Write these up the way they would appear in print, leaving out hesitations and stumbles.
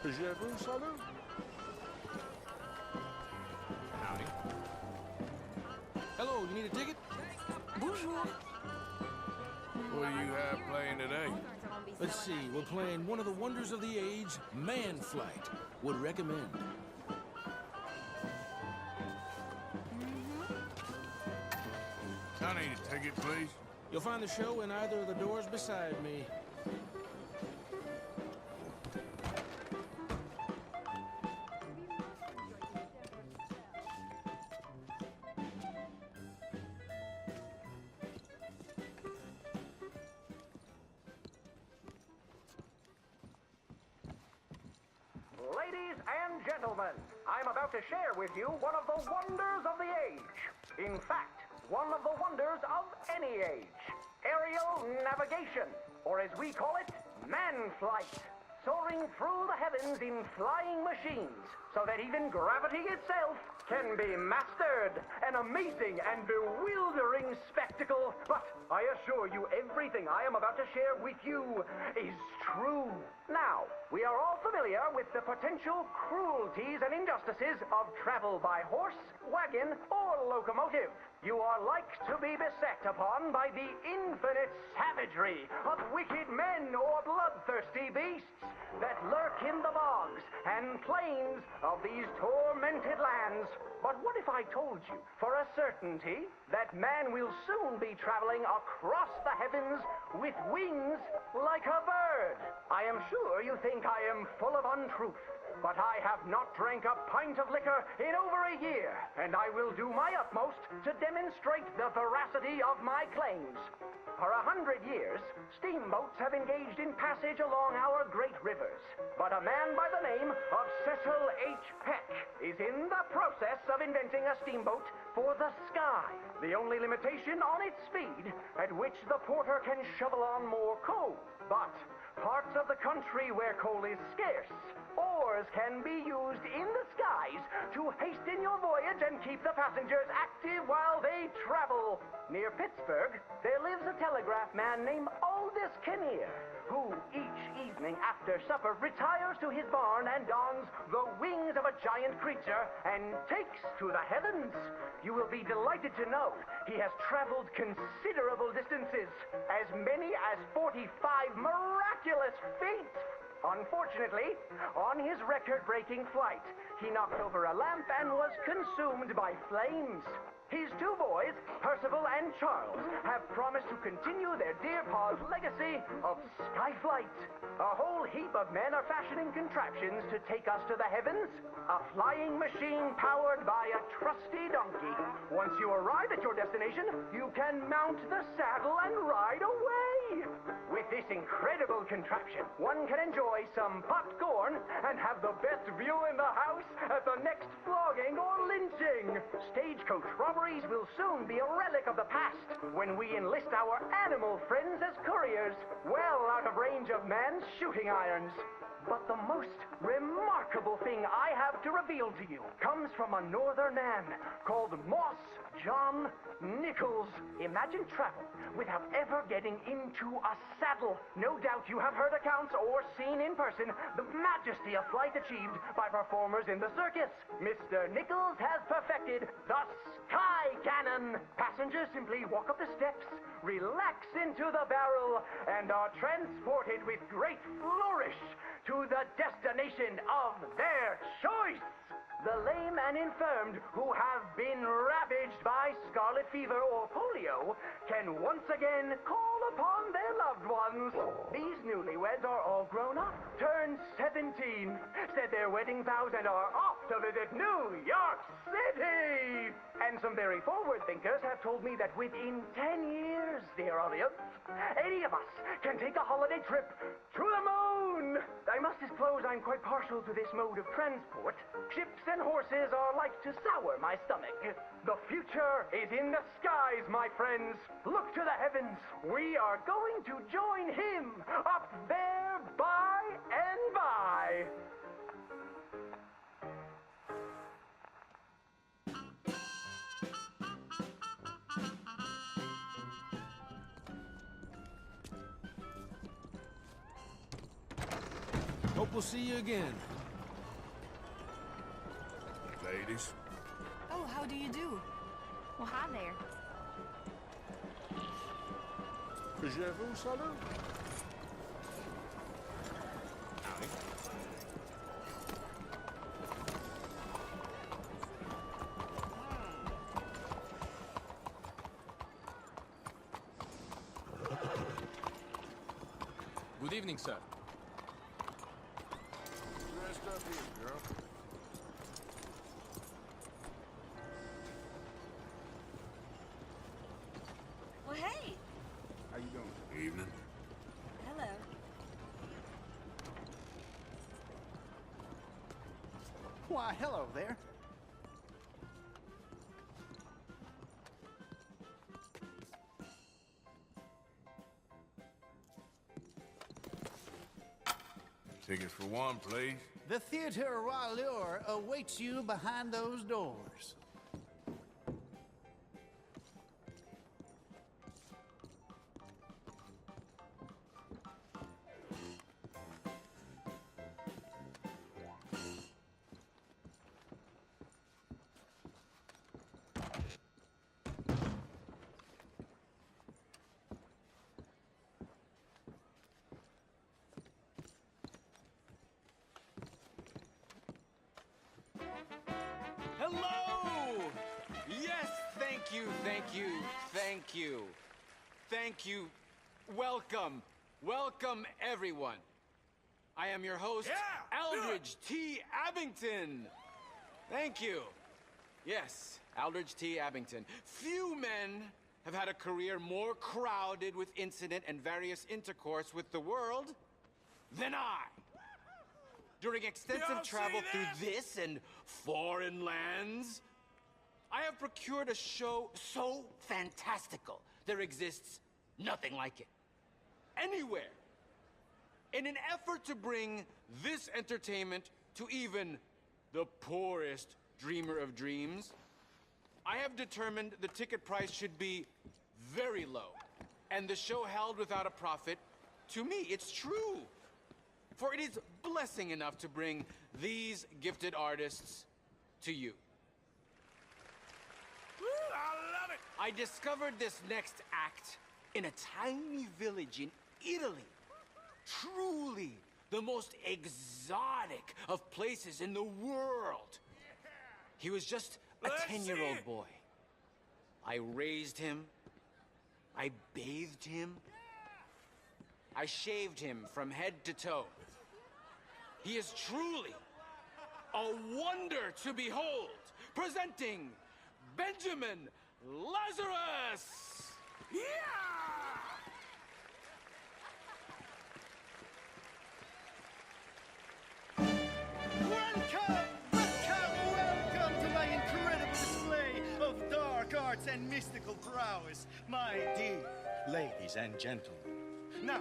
Je vous salute. Howdy. Hello, you need a ticket? Bonjour. What do you have playing today? Let's see, we're playing one of the wonders of the age, Man Flight. Would recommend. I need a ticket, please. You'll find the show in either of the doors beside me. Ladies and gentlemen, I'm about to share with you one of the wonders of the age. In fact, one of the wonders of any age. Aerial navigation, or as we call it, man flight. Soaring through the heavens in flying machines, so that even gravity itself can be mastered. An amazing and bewildering spectacle. But I assure you, everything I am about to share with you is true. Now, we are all familiar with the potential cruelties and injustices of travel by horse, wagon, or locomotive. You are like to be beset upon by the infinite savagery of wicked men or bloodthirsty beasts that lurk in the bogs and plains of these tormented lands. But what if I told you, for a certainty, that man will soon be traveling across the heavens with wings like a bird? I am sure you think I am full of untruth, but I have not drank a pint of liquor in over a year, and I will do my utmost to demonstrate the veracity of my claims. For 100 years, steamboats have engaged in passage along our great rivers. But a man by the name of Cecil H. Peck is in the process of inventing a steamboat for the sky. The only limitation on its speed, at which the porter can shovel on more coal. But parts of the country where coal is scarce, oars can be used in the skies to hasten your voyage and keep the passengers active while they travel. Near Pittsburgh, there lives a telegraph man named Aldous Kinnear, who each evening after supper retires to his barn and dons the wings of a giant creature and takes to the heavens. You will be delighted to know he has traveled considerable distances, as many as 45 miraculous feet. Unfortunately, on his record-breaking flight, he knocked over a lamp and was consumed by flames. His two boys, Percival and Charles, have promised to continue their dear pa's legacy of skyflight. A whole heap of men are fashioning contraptions to take us to the heavens. A flying machine powered by a trusty donkey. Once you arrive at your destination, you can mount the saddle and ride away. With this incredible contraption, one can enjoy some popcorn and have the best view in the house at the next flogging or lynching. Stagecoach robberies will soon be a relic of the past when we enlist our animal friends as couriers, well out of range of man's shooting irons. But the most remarkable thing I have to reveal to you comes from a northern man called Moss John Nichols. Imagine travel without ever getting into a saddle. No doubt you have heard accounts or seen in person the majesty of flight achieved by performers in the circus. Mr. Nichols has perfected the sky cannon. Passengers simply walk up the steps, relax into the barrel, and are transported with great flourish to the destination of their choice. The lame and infirmed who have been ravaged by scarlet fever or polio can once again call upon their loved ones. These newlyweds are all grown up, turned 17, said their wedding vows, and are off to visit New York City. And some very forward thinkers have told me that within 10 years, dear audience, any of us can take a holiday trip to the moon. I must disclose I'm quite partial to this mode of transport. Ships and horses are like to sour my stomach. The future is in the skies, my friends. Look to the heavens. We are going to join him up there by and by. Hope we'll see you again. Ladies. Oh, how do you do? Well, hi there. Je vous salue. Good evening, sir. Dressed up here, girl. Well, hey. How you doing? Evening. Hello. Why, hello there. Tickets for one, please. The Theatre Royale awaits you behind those doors. Hello! Yes, thank you, thank you, thank you. Thank you. Welcome. Welcome, everyone. I am your host, Aldridge T. Abington. Thank you. Yes, Aldridge T. Abington. Few men have had a career more crowded with incident and various intercourse with the world than I. During extensive travel through this and foreign lands, I have procured a show so fantastical, there exists nothing like it. Anywhere. In an effort to bring this entertainment to even the poorest dreamer of dreams, I have determined the ticket price should be very low, and the show held without a profit. To me, it's true. For it is blessing enough to bring these gifted artists to you. Woo, I love it. I discovered this next act in a tiny village in Italy. Truly the most exotic of places in the world. He was just a 10-year-old boy. I raised him. I bathed him. I shaved him from head to toe. He is truly a wonder to behold. Presenting Benjamin Lazarus! Yeah! Welcome to my incredible display of dark arts and mystical prowess, my dear ladies and gentlemen. Now,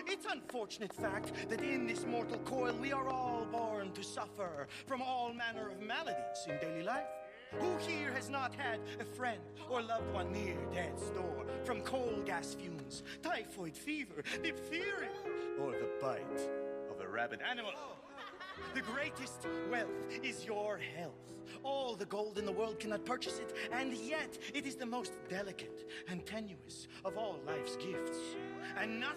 it's unfortunate fact that in this mortal coil we are all born to suffer from all manner of maladies in daily life. Who here has not had a friend or loved one near death's door from coal gas fumes, typhoid fever, diphtheria, or the bite of a rabid animal? The greatest wealth is your health. All the gold in the world cannot purchase it, and yet it is the most delicate and tenuous of all life's gifts. And nothing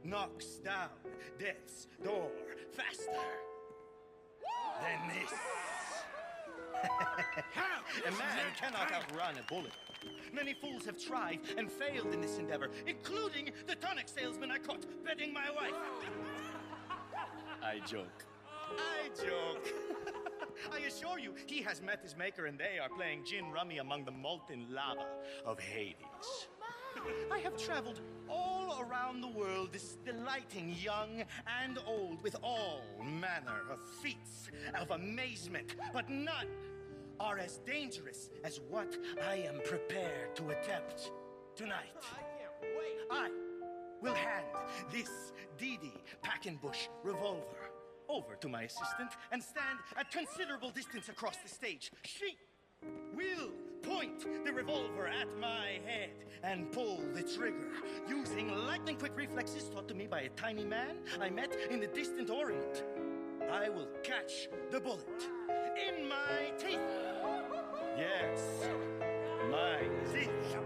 knocks down death's door faster than this. A man cannot outrun a bullet. Many fools have tried and failed in this endeavor, including the tonic salesman I caught betting my wife. I joke. I assure you, he has met his maker and they are playing gin rummy among the molten lava of Hades. I have traveled all around the world, delighting young and old with all manner of feats of amazement, but none are as dangerous as what I am prepared to attempt tonight. I will hand this Dee Packenbush revolver over to my assistant and stand at considerable distance across the stage. She will point the revolver at my head and pull the trigger using lightning-quick reflexes taught to me by a tiny man I met in the distant Orient. I will catch the bullet in my teeth. Yes, my teeth.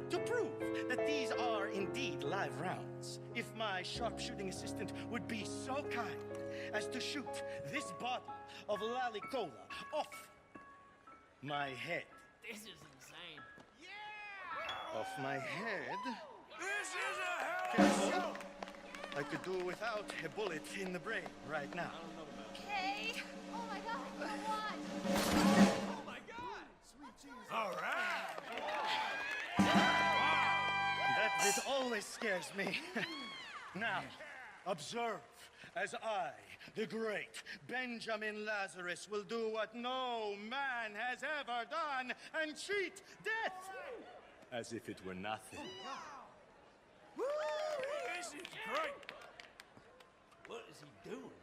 To prove that these are indeed live rounds, if my sharpshooting assistant would be so kind as to shoot this bottle of Lalicola off my head. This is insane. Off my head? This is a hell of a Careful. I could do without a bullet in the brain right now. Okay. Oh my god, go on! Oh my god! All right. That bit always scares me. Now, observe as I, the great Benjamin Lazarus, will do what no man has ever done and cheat death as if it were nothing. This is great. What is he doing?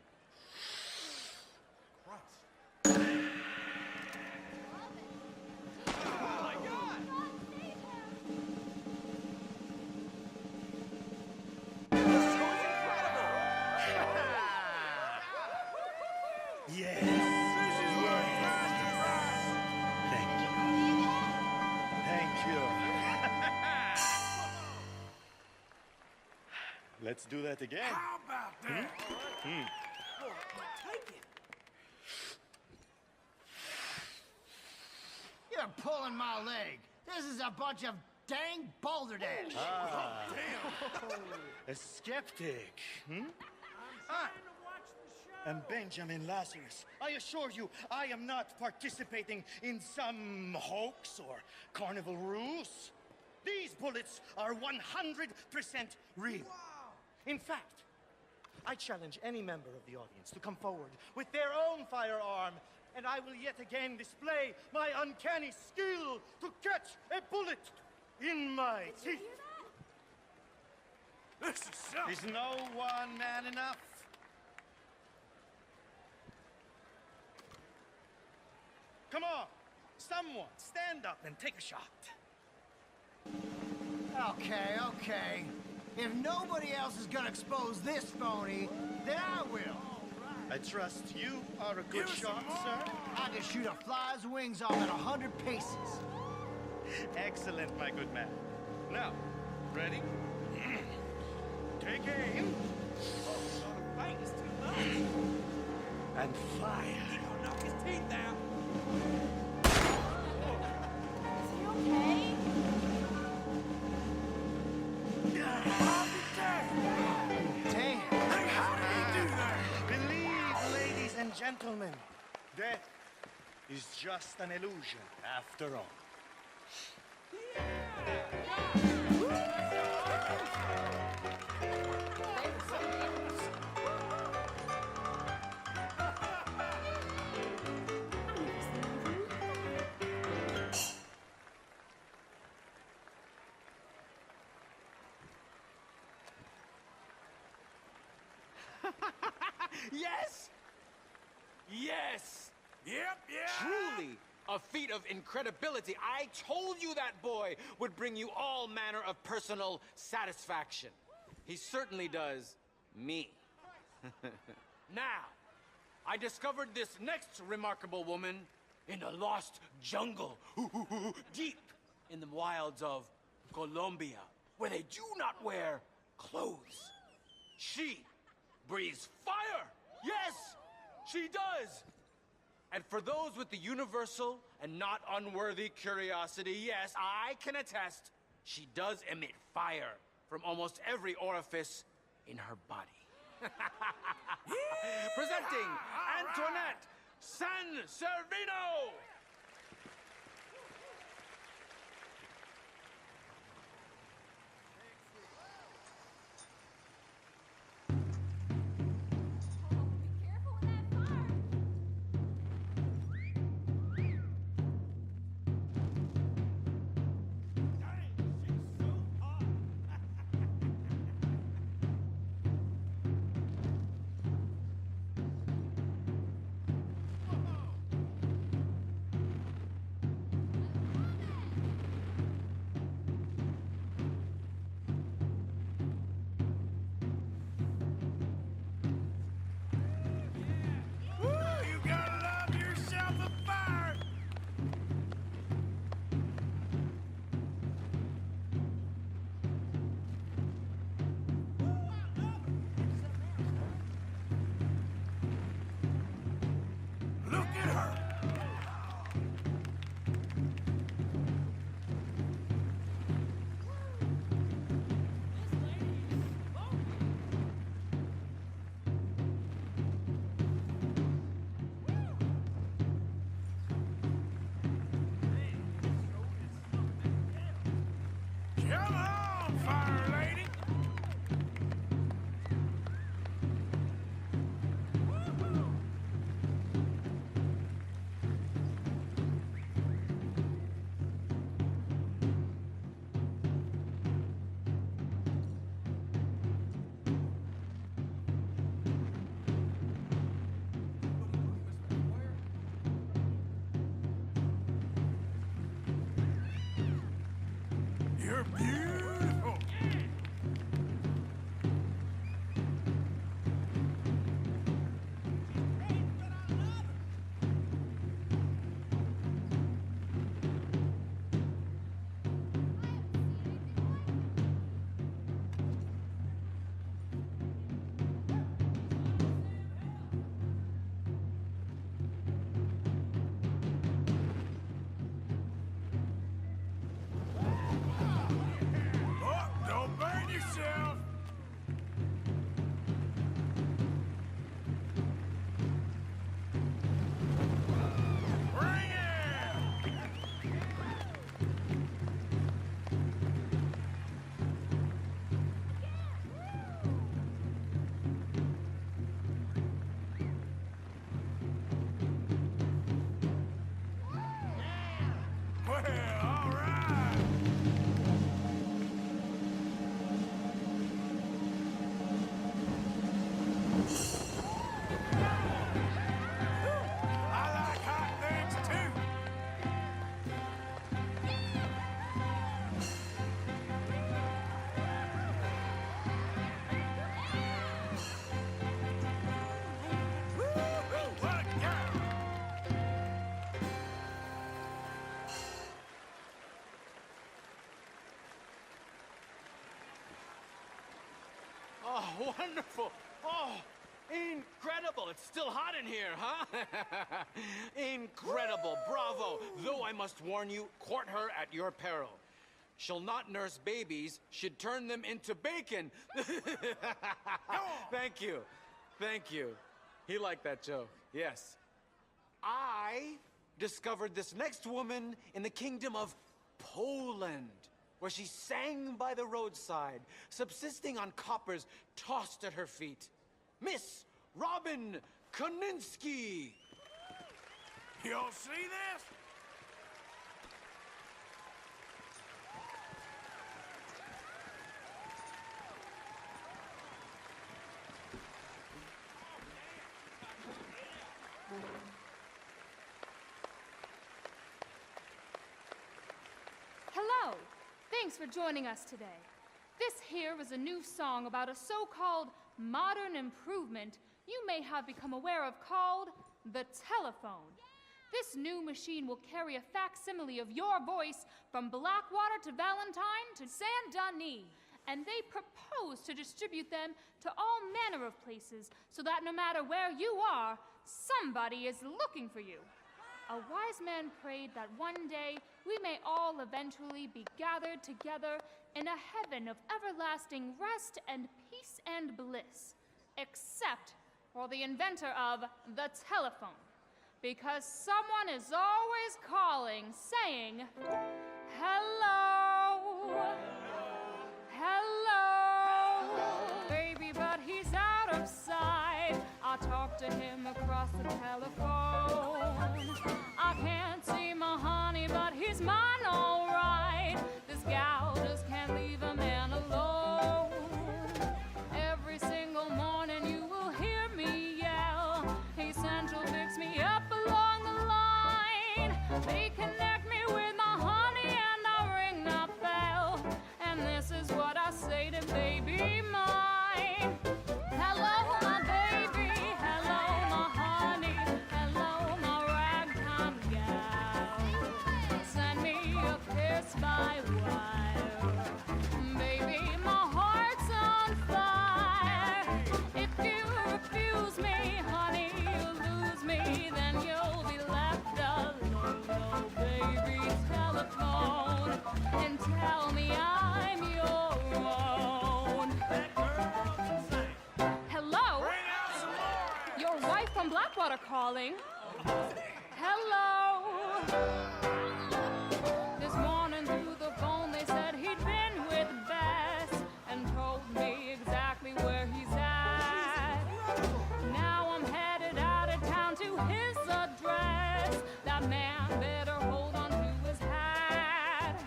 Oh my god! Yes. Thank you. Thank you. Let's do that again. How about that? Take it! You're pulling my leg. This is a bunch of dang balderdash. A skeptic, I am Benjamin Lazarus. I assure you, I am not participating in some hoax or carnival ruse. These bullets are 100% real. In fact, I challenge any member of the audience to come forward with their own firearm, and I will yet again display my uncanny skill to catch a bullet in my teeth. This is something. Is no one man enough? Come on, someone stand up and take a shot. Okay. If nobody else is gonna expose this phony, then I will. I trust you are a good shot, sir. I can shoot a fly's wings off at 100 paces. Excellent, my good man. Now, ready? Take aim Fight is too much! and fire. He gonna knock his teeth out! Is he okay? Damn. How did he do that? Believe, ladies and gentlemen, death is just an illusion after all. Yes! Yes! Yep. Truly a feat of incredibility. I told you that boy would bring you all manner of personal satisfaction. He certainly does me. Now, I discovered this next remarkable woman in a lost jungle, deep in the wilds of Colombia, where they do not wear clothes. She breathes fire! Yes, she does! And for those with the universal and not unworthy curiosity, yes, I can attest, she does emit fire from almost every orifice in her body. Presenting Antoinette San Servino! Be careful with that fire! You're beautiful. Oh, don't burn yourself. Bring it! Well, all right. I like hot things too. Woo-hoo, what a girl! Oh, wonderful. Oh, incredible. It's still hot in here, huh? Incredible. Bravo. Though I must warn you, court her at your peril. She'll not nurse babies, she'd turn them into bacon. Thank you. Thank you. He liked that joke. Yes. I discovered this next woman in the kingdom of Poland, where she sang by the roadside, subsisting on coppers tossed at her feet. Miss Robin Koninsky. Y'all see this? Hello. Thanks for joining us today. This here is a new song about a so-called modern improvement you may have become aware of called the telephone. This new machine will carry a facsimile of your voice from Blackwater to Valentine to Saint Denis, and they propose to distribute them to all manner of places so that no matter where you are, somebody is looking for you. A wise man prayed that one day we may all eventually be gathered together in a heaven of everlasting rest and peace and bliss, except for the inventor of the telephone, because someone is always calling, saying, hello, hello, baby, but he's out of sight. I talked to him across the telephone. I can't see my honey, but he's mine all right. This gal just can't leave a man alone. Every single morning you will hear me yell, hey, Central, fix me up along the line. They connect me with my honey and I ring that bell. And this is what I say to baby mine. Hello, my baby. Hello, my honey. Hello, my ragtime gal. Send me a kiss by wire. Baby, my heart's on fire. If you refuse me, honey, you'll lose me. Then you'll be left alone. Oh, baby, telephone and tell me I'm your own. Hello? Bring out some more. Your wife from Blackwater calling. Hello? This morning through the phone they said he'd been with Bess and told me exactly where he's at. Now I'm headed out of town to his address. That man better hold on to his hat.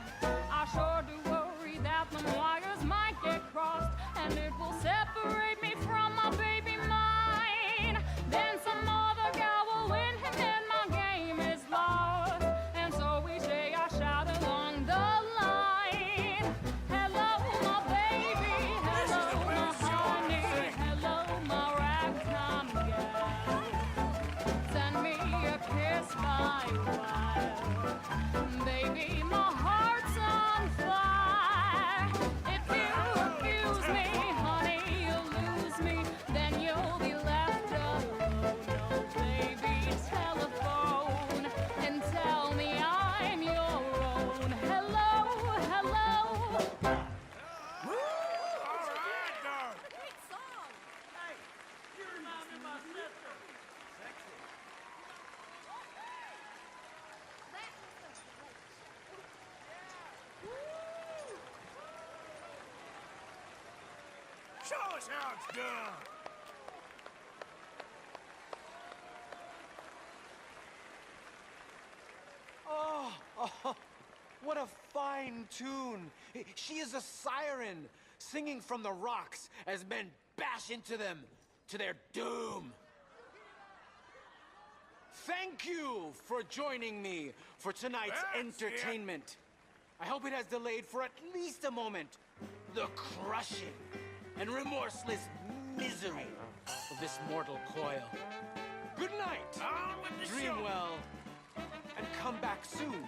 I sure do worry that the wires might get crossed and it will separate me from my baby mine. Then some other gal will win him and my game is lost. And so us how it's done. Oh, what a fine tune. She is a siren, singing from the rocks as men bash into them to their doom. Thank you for joining me for tonight's entertainment. I hope it has delayed for at least a moment the crushing and remorseless misery of this mortal coil. Good night. On with the Dream show. well, and come back soon